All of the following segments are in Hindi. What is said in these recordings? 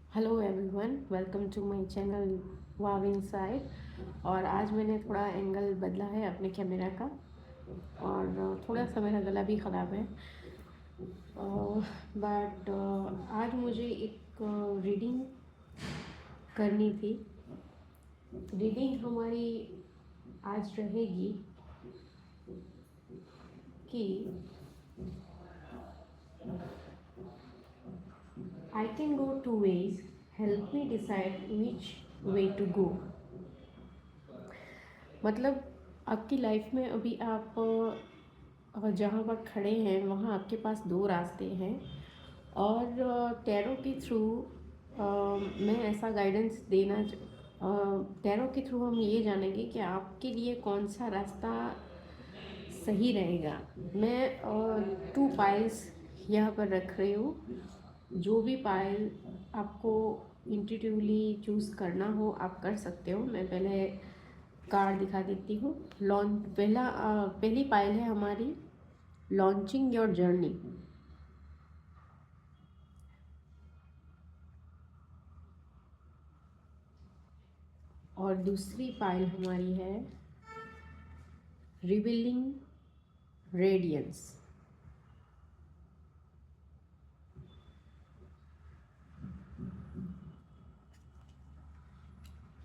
Hello everyone, welcome to my channel wow inside. और आज मैंने थोड़ा एंगल बदला है अपने कैमरा का, और थोड़ा सा मेरा गला भी ख़राब है। बट आज मुझे एक रीडिंग करनी थी। रीडिंग हमारी आज रहेगी कि I can go two ways, help me decide which way to go. मतलब आपकी लाइफ में अभी आप जहाँ पर खड़े हैं वहाँ आपके पास दो रास्ते हैं, और टैरो के थ्रू मैं ऐसा गाइडेंस देना टैरो के थ्रू हम ये जानेंगे कि आपके लिए कौन सा रास्ता सही रहेगा। मैं 2 पाइल्स यहाँ पर रख रही हूँ। जो भी पायल आपको इंट्यूटिवली चूज़ करना हो आप कर सकते हो। मैं पहले कार्ड दिखा देती हूँ। पहली पायल है हमारी लॉन्चिंग योर जर्नी। और दूसरी पायल हमारी है रिवीलिंग रेडियंस।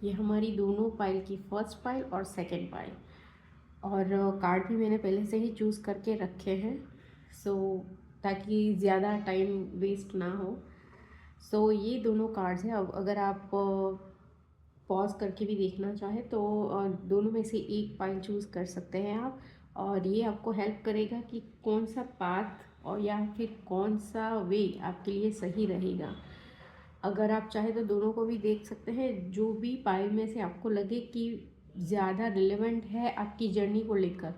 ये हमारी दोनों पायल की फर्स्ट पायल और सेकंड पायल। और कार्ड भी मैंने पहले से ही चूज़ करके रखे हैं, सो ताकि ज़्यादा टाइम वेस्ट ना हो। सो ये दोनों कार्ड्स हैं। अब अगर आप पॉज करके भी देखना चाहें तो दोनों में से एक पाइल चूज़ कर सकते हैं आप। और ये आपको हेल्प करेगा कि कौन सा पाथ और या फिर कौन सा वे आपके लिए सही रहेगा। अगर आप चाहें तो दोनों को भी देख सकते हैं। जो भी पाइल में से आपको लगे कि ज़्यादा रिलेवेंट है आपकी जर्नी को लेकर,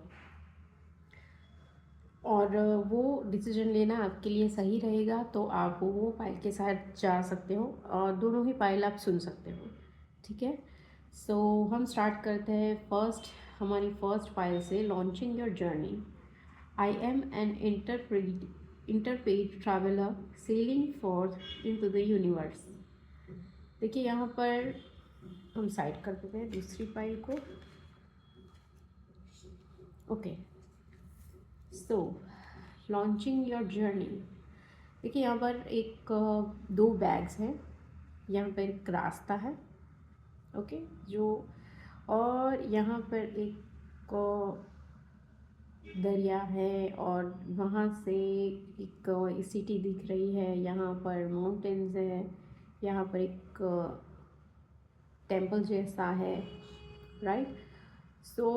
और वो डिसीजन लेना आपके लिए सही रहेगा, तो आप वो पाइल के साथ जा सकते हो और दोनों ही पाइल आप सुन सकते हो। ठीक है, सो हम स्टार्ट करते हैं हमारी फर्स्ट पाइल से, launching your journey. I am an intrepid traveller sailing forth into the universe. देखिए यहाँ पर हम साइड कर देते हैं दूसरी पाइल को। Okay, so launching your journey. देखिए यहाँ पर दो बैग्स हैं, यहाँ पर एक रास्ता है। ओके, जो और यहाँ पर एक दरिया है, और वहाँ से एक सिटी दिख रही है। यहाँ पर माउंटेन्स है, यहाँ पर एक टेम्पल जैसा है, राइट। सो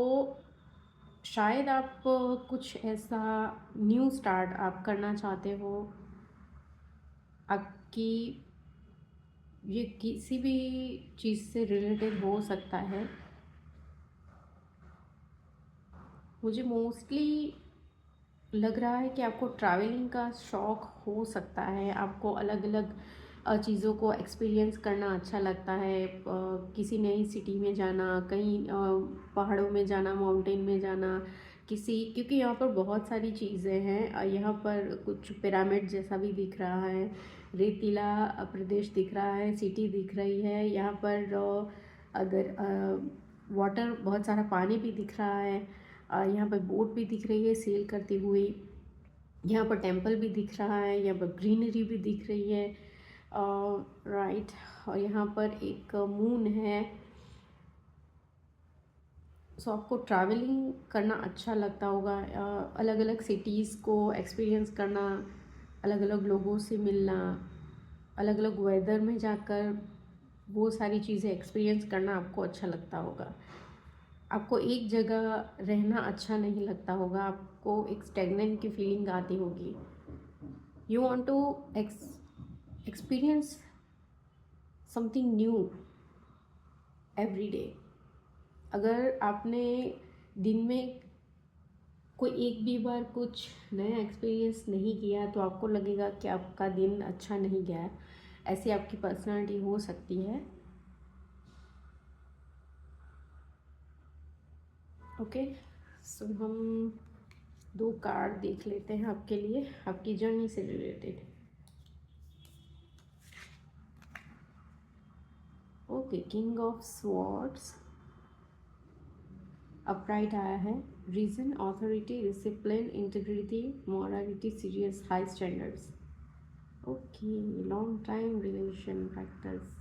शायद आप कुछ ऐसा न्यू स्टार्ट आप करना चाहते हो। आपकी ये किसी भी चीज़ से रिलेटेड हो सकता है। मुझे मोस्टली लग रहा है कि आपको ट्रैवलिंग का शौक़ हो सकता है। आपको अलग अलग चीज़ों को एक्सपीरियंस करना अच्छा लगता है। किसी नई सिटी में जाना, कहीं पहाड़ों में जाना, माउंटेन में जाना, क्योंकि यहाँ पर बहुत सारी चीज़ें हैं। यहाँ पर कुछ पिरामिड जैसा भी दिख रहा है, रेतीला प्रदेश दिख रहा है, सिटी दिख रही है। यहाँ पर अगर वाटर, बहुत सारा पानी भी दिख रहा है। यहाँ पर बोट भी दिख रही है सेल करती हुई। यहाँ पर टेंपल भी दिख रहा है, यहाँ पर ग्रीनरी भी दिख रही है, राइट। और यहाँ पर एक मून है। सो आपको ट्रैवलिंग करना अच्छा लगता होगा, अलग अलग सिटीज़ को एक्सपीरियंस करना, अलग अलग लोगों से मिलना, अलग अलग वेदर में जाकर वो सारी चीज़ें एक्सपीरियंस करना आपको अच्छा लगता होगा। आपको एक जगह रहना अच्छा नहीं लगता होगा, आपको एक स्टेगनेंट की फीलिंग आती होगी। You want to experience something new every day. अगर आपने दिन में कोई एक भी बार कुछ नया एक्सपीरियंस नहीं किया तो आपको लगेगा कि आपका दिन अच्छा नहीं गया है। ऐसी आपकी पर्सनालिटी हो सकती है। ओके, सो हम दो कार्ड देख लेते हैं आपके लिए, आपकी जर्नी से related. Okay, king of swords upright आया है। Reason, authority, discipline, integrity, morality, serious, high standards. Okay, long time relation, factors,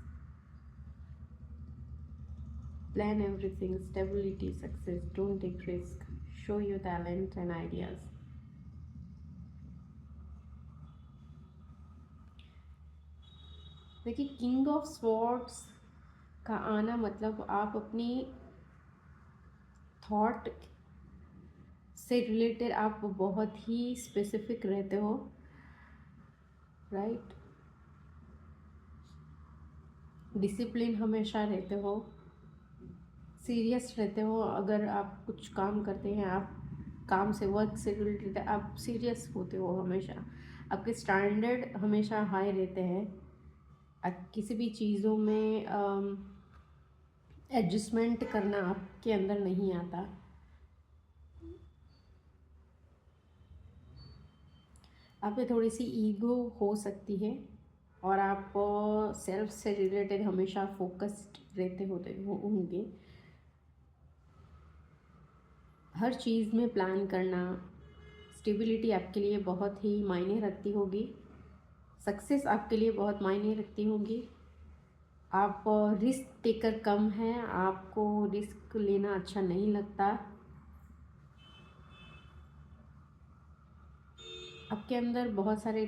plan everything, stability, success, don't take risk, show your talent and ideas. देखिए, किंग ऑफ स्वॉर्ड्स का आना मतलब आप अपनी थॉट से रिलेटेड आप बहुत ही स्पेसिफिक रहते हो, राइट। डिसिप्लिन हमेशा रहते हो, सीरियस रहते हो। अगर आप कुछ काम करते हैं, आप काम से, वर्क से रिलेटेड आप सीरियस होते हो हमेशा। आपके स्टैंडर्ड हमेशा हाई रहते हैं। किसी भी चीज़ों में एडजस्टमेंट करना आपके अंदर नहीं आता। आप में थोड़ी सी ईगो हो सकती है और आप सेल्फ से रिलेटेड हमेशा फोकस्ड रहते होंगे। हर चीज़ में प्लान करना, स्टेबिलिटी आपके लिए बहुत ही मायने रखती होगी। सक्सेस आपके लिए बहुत मायने रखती होगी। आप रिस्क टेकर कम हैं, आपको रिस्क लेना अच्छा नहीं लगता। आपके अंदर बहुत सारे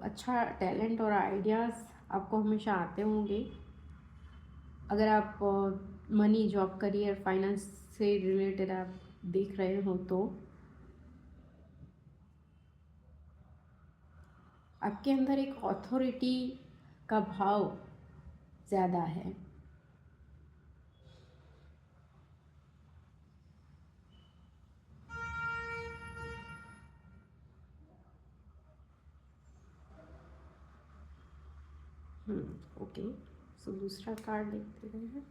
अच्छा टैलेंट और आइडियाज़ आपको हमेशा आते होंगे। अगर आप मनी, जॉब, करियर, फाइनेंस से रिलेटेड आप देख रहे हो तो आपके अंदर एक अथॉरिटी का भाव ज़्यादा है। ओके, सो दूसरा कार्ड देखते हैं।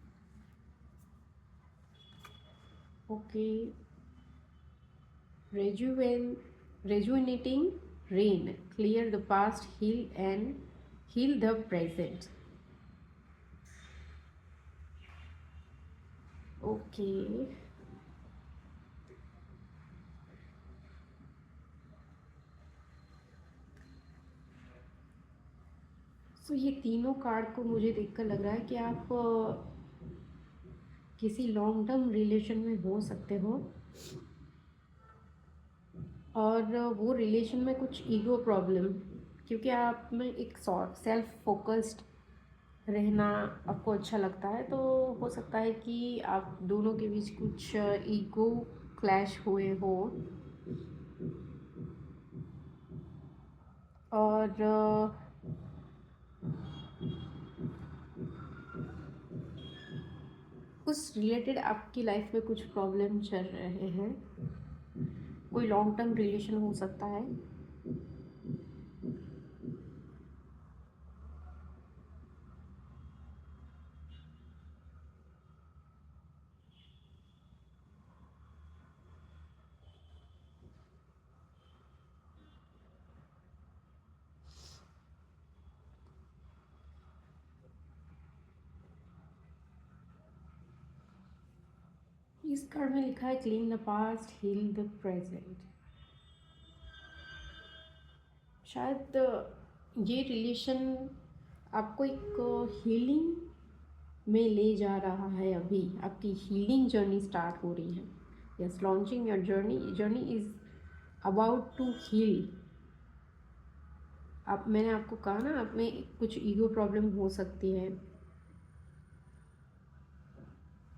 Okay, rejuvenating rain, clear the past, heal the present. Okay, so ये तीनों कार्ड को मुझे देखकर लग रहा है कि आप किसी लॉन्ग टर्म रिलेशन में हो सकते हो और वो रिलेशन में कुछ ईगो प्रॉब्लम, क्योंकि आप में एक सेल्फ फोकस्ड रहना आपको अच्छा लगता है, तो हो सकता है कि आप दोनों के बीच कुछ ईगो क्लैश हुए हो और उस रिलेटेड आपकी लाइफ में कुछ प्रॉब्लम चल रहे हैं। कोई लॉन्ग टर्म रिलेशन हो सकता है। इस कार्ड में लिखा है clean the past, heal the present. शायद ये रिलेशन आपको एक हीलिंग में ले जा रहा है। अभी आपकी हीलिंग जर्नी स्टार्ट हो रही है। Yes, launching your journey is about to heal. आप, मैंने आपको कहा ना, आप में कुछ ईगो प्रॉब्लम हो सकती है,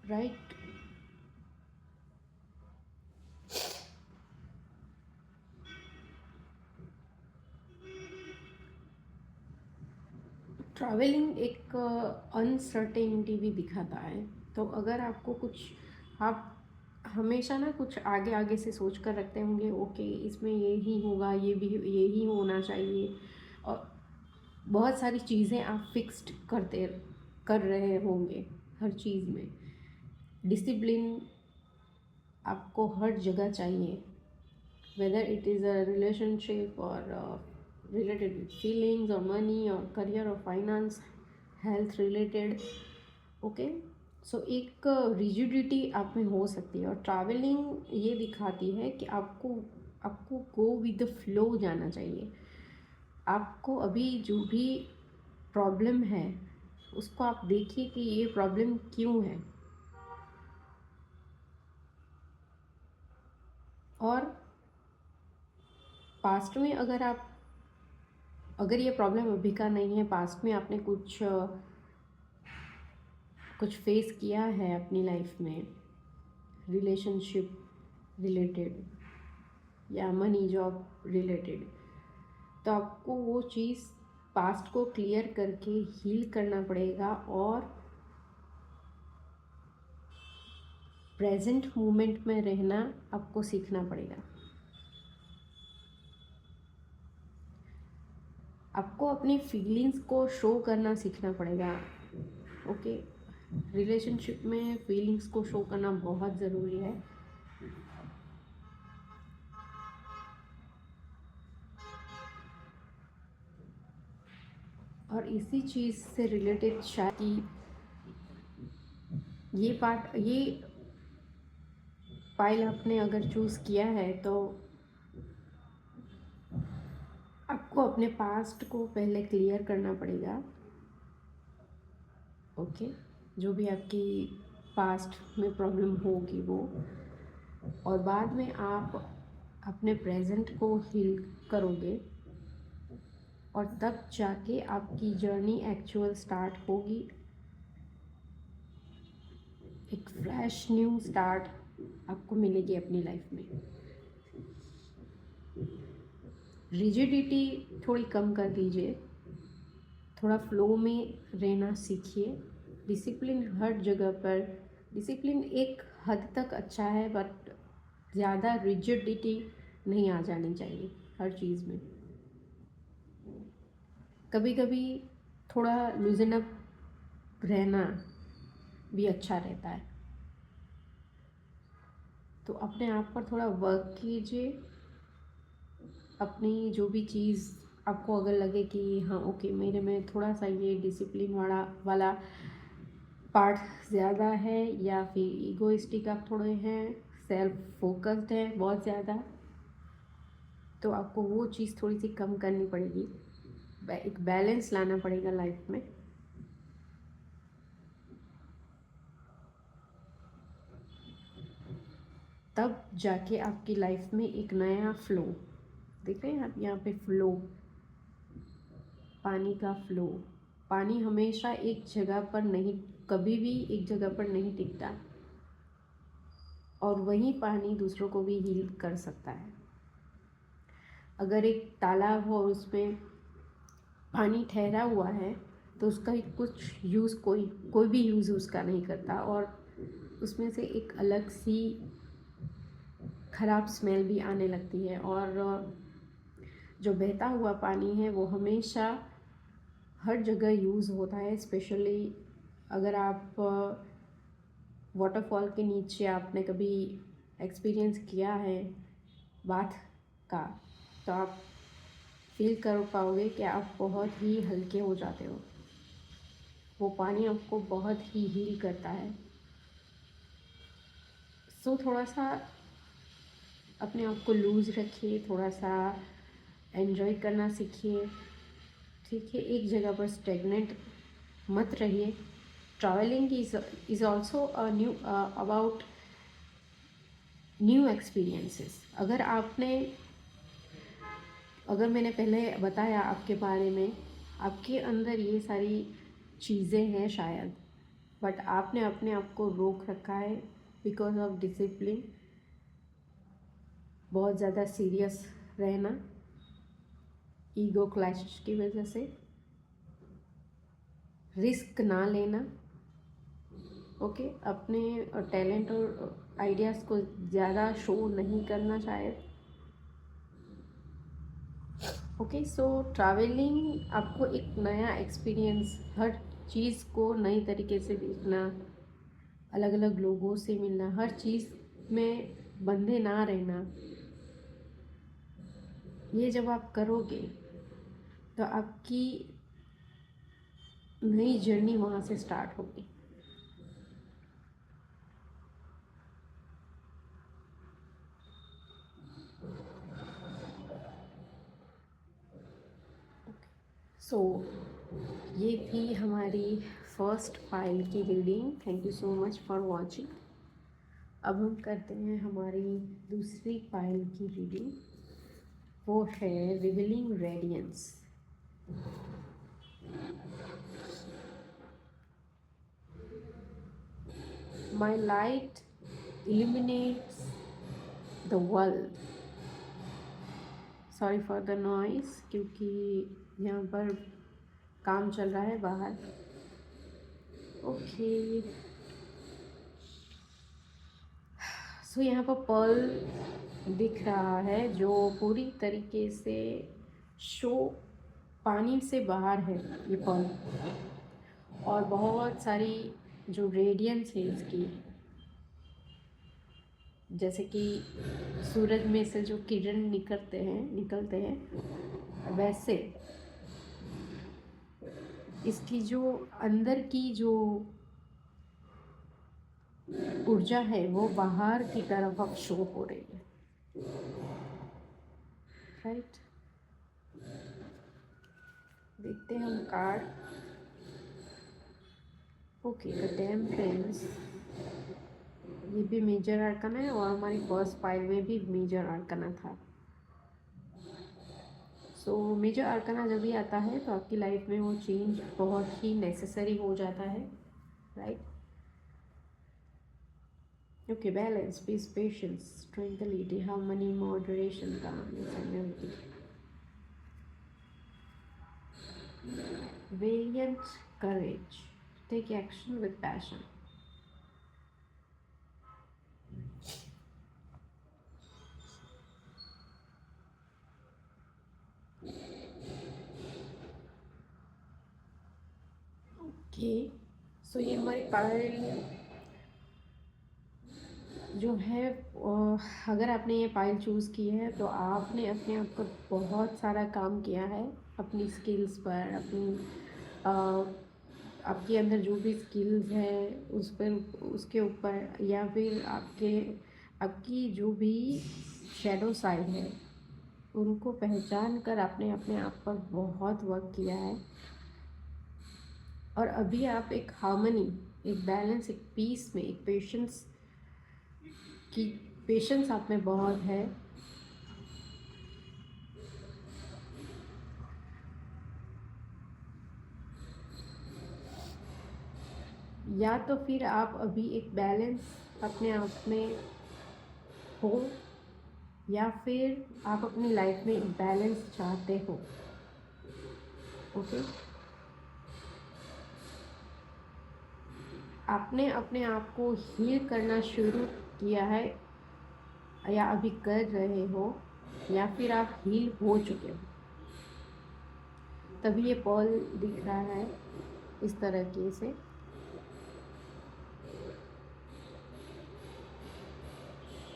राइट। ट्रैवलिंग एक अनसर्टेनिटी भी दिखाता है। तो अगर आपको कुछ, आप हमेशा ना कुछ आगे आगे से सोच कर रखते होंगे, ओके इसमें ये ही होगा, ये भी यही होना चाहिए, और बहुत सारी चीज़ें आप फिक्स्ड कर रहे होंगे हर चीज़ में। डिसिप्लिन आपको हर जगह चाहिए, whether it is a relationship और related with feelings or money or career or finance, health related, okay. So एक रिजिडिटी आप में हो सकती है, और ट्रैवलिंग ये दिखाती है कि आपको आपको गो विद द फ्लो जाना चाहिए। आपको अभी जो भी प्रॉब्लम है उसको आप देखिए कि ये प्रॉब्लम क्यों है, और पास्ट में अगर ये प्रॉब्लम अभी का नहीं है, पास्ट में आपने कुछ फेस किया है अपनी लाइफ में, रिलेशनशिप रिलेटेड या मनी जॉब रिलेटेड, तो आपको वो चीज़ पास्ट को क्लियर करके हील करना पड़ेगा और प्रेजेंट मोमेंट में रहना आपको सीखना पड़ेगा। आपको अपनी फीलिंग्स को शो करना सीखना पड़ेगा। ओके, रिलेशनशिप में फीलिंग्स को शो करना बहुत ज़रूरी है। और इसी चीज़ से रिलेटेड शायद कि ये फाइल आपने अगर चूज़ किया है तो आपको अपने पास्ट को पहले क्लियर करना पड़ेगा। ओके, जो भी आपकी पास्ट में प्रॉब्लम होगी वो, और बाद में आप अपने प्रेजेंट को हील करोगे, और तब जाके आपकी जर्नी एक्चुअल स्टार्ट होगी। एक फ्रेश न्यू स्टार्ट आपको मिलेगी अपनी लाइफ में। रिजिडिटी थोड़ी कम कर दीजिए, थोड़ा फ्लो में रहना सीखिए। डिसिप्लिन हर जगह पर, डिसिप्लिन एक हद तक अच्छा है, बट ज़्यादा रिजिडिटी नहीं आ जानी चाहिए हर चीज़ में। कभी कभी थोड़ा लूजन अप रहना भी अच्छा रहता है। तो अपने आप पर थोड़ा वर्क कीजिए। अपनी जो भी चीज़ आपको अगर लगे कि हाँ ओके, मेरे में थोड़ा सा ये डिसिप्लिन वाला पार्ट ज़्यादा है, या फिर ईगोइस्टिक आप थोड़े हैं, सेल्फ फोकस्ड है बहुत ज़्यादा, तो आपको वो चीज़ थोड़ी सी कम करनी पड़ेगी। एक बैलेंस लाना पड़ेगा लाइफ में। तब जाके आपकी लाइफ में एक नया फ्लो, देख रहे हैं आप यहाँ पे फ्लो, पानी का फ्लो। पानी हमेशा एक जगह पर नहीं, कभी भी एक जगह पर नहीं टिकता, और वही पानी दूसरों को भी हील कर सकता है। अगर एक तालाब हो और उसमें पानी ठहरा हुआ है तो उसका कुछ यूज़ कोई भी यूज़ उसका नहीं करता, और उसमें से एक अलग सी ख़राब स्मेल भी आने लगती है। और जो बहता हुआ पानी है वो हमेशा हर जगह यूज़ होता है। स्पेशली अगर आप वाटरफॉल के नीचे आपने कभी एक्सपीरियंस किया है बाथ का, तो आप फील कर पाओगे कि आप बहुत ही हल्के हो जाते हो। वो पानी आपको बहुत ही हील करता है। सो थोड़ा सा अपने आप को लूज़ रखिए, थोड़ा सा एन्जॉय करना सीखिए। ठीक है, एक जगह पर स्टेगनेंट मत रहिए। Travelling is also knew about new experiences. अगर मैंने पहले बताया आपके बारे में, आपके अंदर ये सारी चीज़ें हैं शायद, बट आपने अपने आप को रोक रखा है बिकॉज ऑफ डिसिप्लिन, बहुत ज़्यादा सीरियस रहना, ईगो क्लैश की वजह से, रिस्क ना लेना। ओके, अपने टैलेंट और आइडियाज़ को ज़्यादा शो नहीं करना शायद। ओके, सो ट्रैवलिंग आपको एक नया एक्सपीरियंस, हर चीज़ को नई तरीके से देखना, अलग अलग लोगों से मिलना, हर चीज़ में बंधे ना रहना, ये जब आप करोगे तो आपकी नई जर्नी वहाँ से स्टार्ट होगी। सो ये थी हमारी फर्स्ट फाइल की reading. Thank you so much for watching. अब हम करते हैं हमारी दूसरी फाइल की रीडिंग, वो है revealing radiance. My light illuminates the world। Sorry for the noise, क्योंकि यहाँ पर काम चल रहा है बाहर। ओके, सो यहाँ पर पर्ल दिख रहा है जो पूरी तरीके से शो पानी से बाहर है ये पर्ल, और बहुत सारी जो रेडियंस है इसकी, जैसे कि सूरज में से जो किरण निकलते हैं वैसे इसकी जो अंदर की जो ऊर्जा है वो बाहर की तरफ अब शो हो रही है। राइट, देखते हैं हम कार्ड। ओके, द टेम्परेंस, ये भी मेजर आर्कना है और हमारी फर्स्ट फाइल में भी मेजर आर्कना था। सो मेजर आर्कना जब भी आता है तो आपकी लाइफ में वो चेंज बहुत ही नेसेसरी हो जाता है। Right, okay, balance, peace, patience, tranquillity, harmony, moderation, calmness, energy, valiant courage, take action with passion। Okay, so ये हमारी पायल जो है, अगर आपने ये पायल चूज़ की है तो आपने अपने आप पर बहुत सारा काम किया है, अपनी स्किल्स पर, अपनी आपके अंदर जो भी स्किल्स है उस पर, उसके ऊपर, या फिर आपकी जो भी शैडो साइड है उनको पहचान कर आपने अपने आप पर बहुत वर्क किया है। और अभी आप एक हार्मनी, एक बैलेंस, एक पीस में, एक की पेशेंस आप में बहुत है। या तो फिर आप अभी एक बैलेंस अपने आप में हो, या फिर आप अपनी लाइफ में एक बैलेंस चाहते हो। ओके, आपने अपने आप को हील करना शुरू किया है, या अभी कर रहे हो, या फिर आप हील हो चुके हो, तभी ये पर्ल दिख रहा है इस तरीके से।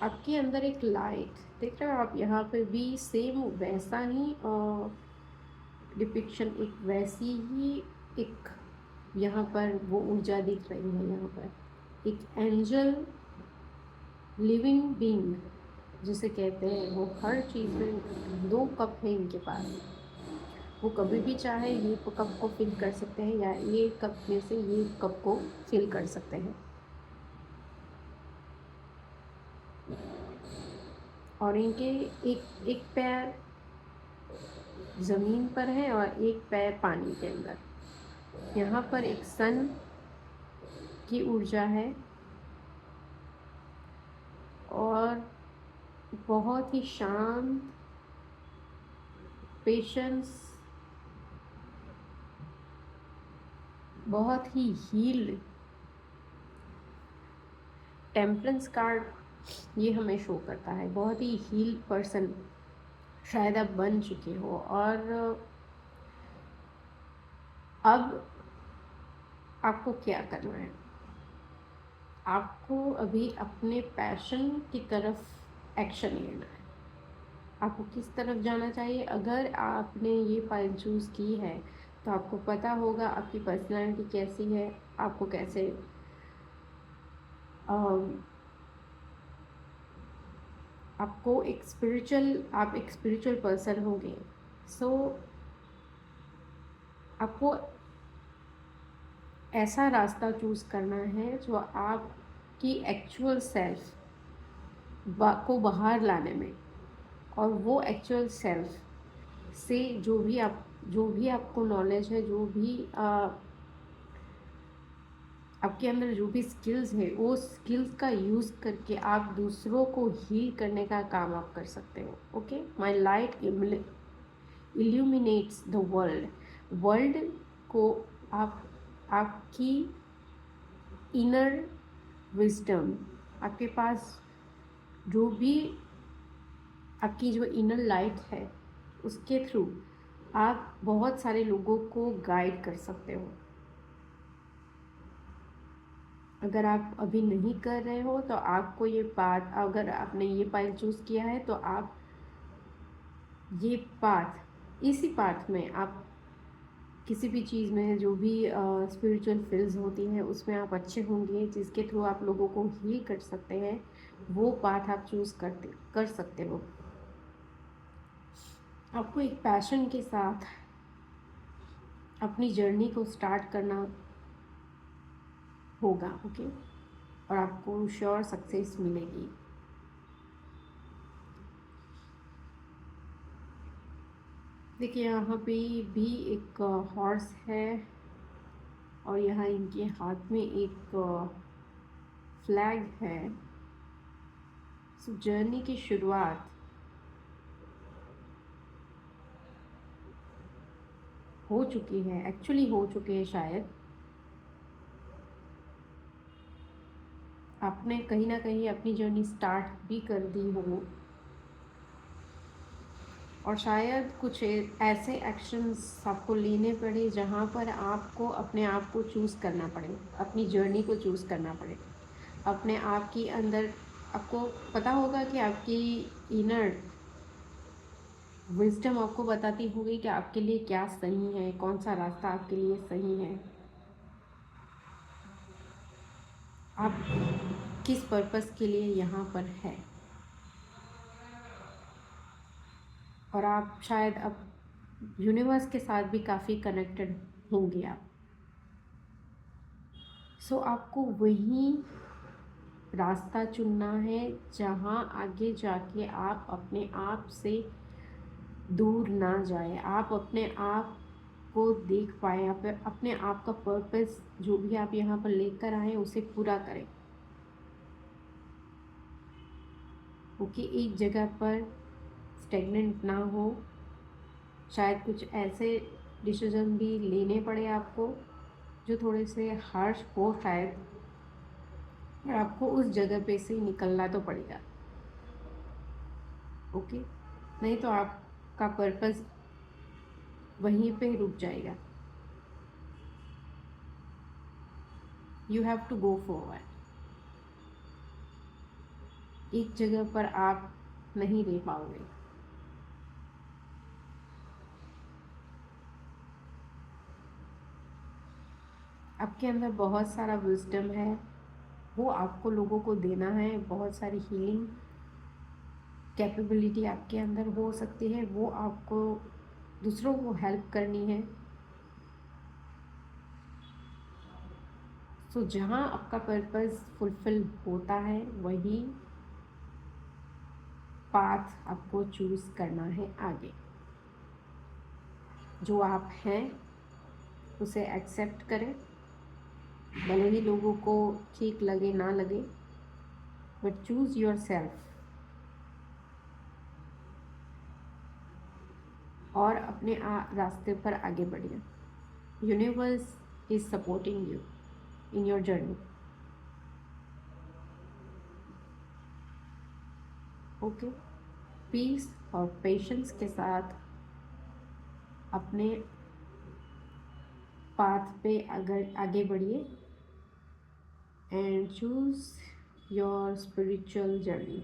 आपके अंदर एक लाइट देख रहे हो आप, यहाँ पर भी सेम वैसा ही डिपिक्शन, एक वैसी ही एक यहाँ पर वो ऊर्जा दिख रही है। यहाँ पर एक एंजल, लिविंग बीइंग जिसे कहते हैं, वो हर चीज़ में 2 कप है इनके पास। वो कभी भी चाहे ये कप को फिल कर सकते हैं, या ये कप में से ये कप को फिल कर सकते हैं। और इनके एक एक पैर ज़मीन पर है और एक पैर पानी के अंदर। यहाँ पर एक सन की ऊर्जा है और बहुत ही शांत, पेशेंस, बहुत ही हील्ड। टेम्परेंस कार्ड ये हमें शो करता है बहुत ही हील्ड पर्सन शायद आप बन चुके हो। और अब आपको क्या करना है, आपको अभी अपने पैशन की तरफ एक्शन लेना है। आपको किस तरफ जाना चाहिए? अगर आपने ये फाइल चूज़ की है तो आपको पता होगा आपकी पर्सनालिटी कैसी है, आपको कैसे आपको आप एक स्पिरिचुअल पर्सन होंगे। सो आपको ऐसा रास्ता चूज़ करना है जो आपकी एक्चुअल सेल्फ को बाहर लाने में, और वो एक्चुअल सेल्फ से जो भी आपको नॉलेज है, जो भी आपके अंदर जो भी स्किल्स है, वो स्किल्स का यूज़ करके आप दूसरों को हील करने का काम आप कर सकते हो। Okay, my light illuminates the world. World को आप आपकी इनर विजडम, आपके पास जो भी आपकी जो इनर लाइट है, उसके थ्रू आप बहुत सारे लोगों को गाइड कर सकते हो। अगर आप अभी नहीं कर रहे हो तो आपको ये पाथ, अगर आपने ये पाथ चूज़ किया है तो आप ये पाथ, इसी पाथ में आप किसी भी चीज़ में, जो भी स्पिरिचुअल फील्ड्स होती हैं उसमें आप अच्छे होंगे, जिसके थ्रू आप लोगों को हील कर सकते हैं, वो पाथ आप चूज़ कर सकते हो। आपको एक पैशन के साथ अपनी जर्नी को स्टार्ट करना होगा। ओके, और आपको श्योर सक्सेस मिलेगी। देखिए, यहाँ पे भी एक हॉर्स है, और यहाँ इनके हाथ में एक फ्लैग है। सो जर्नी की शुरुआत हो चुकी है, एक्चुअली हो चुकी है। शायद आपने कहीं ना कहीं अपनी जर्नी स्टार्ट भी कर दी हो, और शायद कुछ ऐसे एक्शंस आपको लेने पड़े जहाँ पर आपको अपने आप को चूज़ करना पड़े, अपनी जर्नी को चूज़ करना पड़े। अपने आप की अंदर आपको पता होगा कि आपकी इनर विजडम आपको बताती होगी कि आपके लिए क्या सही है, कौन सा रास्ता आपके लिए सही है, आप किस पर्पस के लिए यहाँ पर है। और आप शायद अब यूनिवर्स के साथ भी काफ़ी कनेक्टेड होंगे आप। सो आपको वही रास्ता चुनना है जहाँ आगे जाके आप अपने आप से दूर ना जाए, आप अपने आप को देख पाए, आप अपने आप का पर्पस जो भी आप यहाँ पर लेकर आए उसे पूरा करें। ओके, एक जगह पर स्टेगनेंट ना हो। शायद कुछ ऐसे डिसीजन भी लेने पड़े आपको जो थोड़े से हार्श हो शायद, और आपको उस जगह पे से निकलना तो पड़ेगा। ओके, नहीं तो आपका पर्पस वहीं पे रुक जाएगा। You have to go forward. एक जगह पर आप नहीं रह पाओगे। आपके अंदर बहुत सारा विजडम है, वो आपको लोगों को देना है। बहुत सारी हीलिंग कैपेबिलिटी आपके अंदर हो सकती है, वो आपको दूसरों को हेल्प करनी है। सो जहाँ आपका पर्पस फुलफिल होता है वही पाथ आपको चूज़ करना है आगे। जो आप हैं उसे एक्सेप्ट करें, भले ही लोगों को ठीक लगे ना लगे, बट चूज़ योर सेल्फ, और अपने रास्ते पर आगे बढ़िए। Universe is supporting you in your journey. Okay, peace और पेशेंस के साथ अपने पाथ पे अगर आगे बढ़िए, and choose your spiritual journey.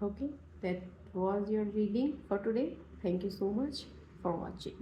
Okay, that was your reading for today. Thank you so much for watching.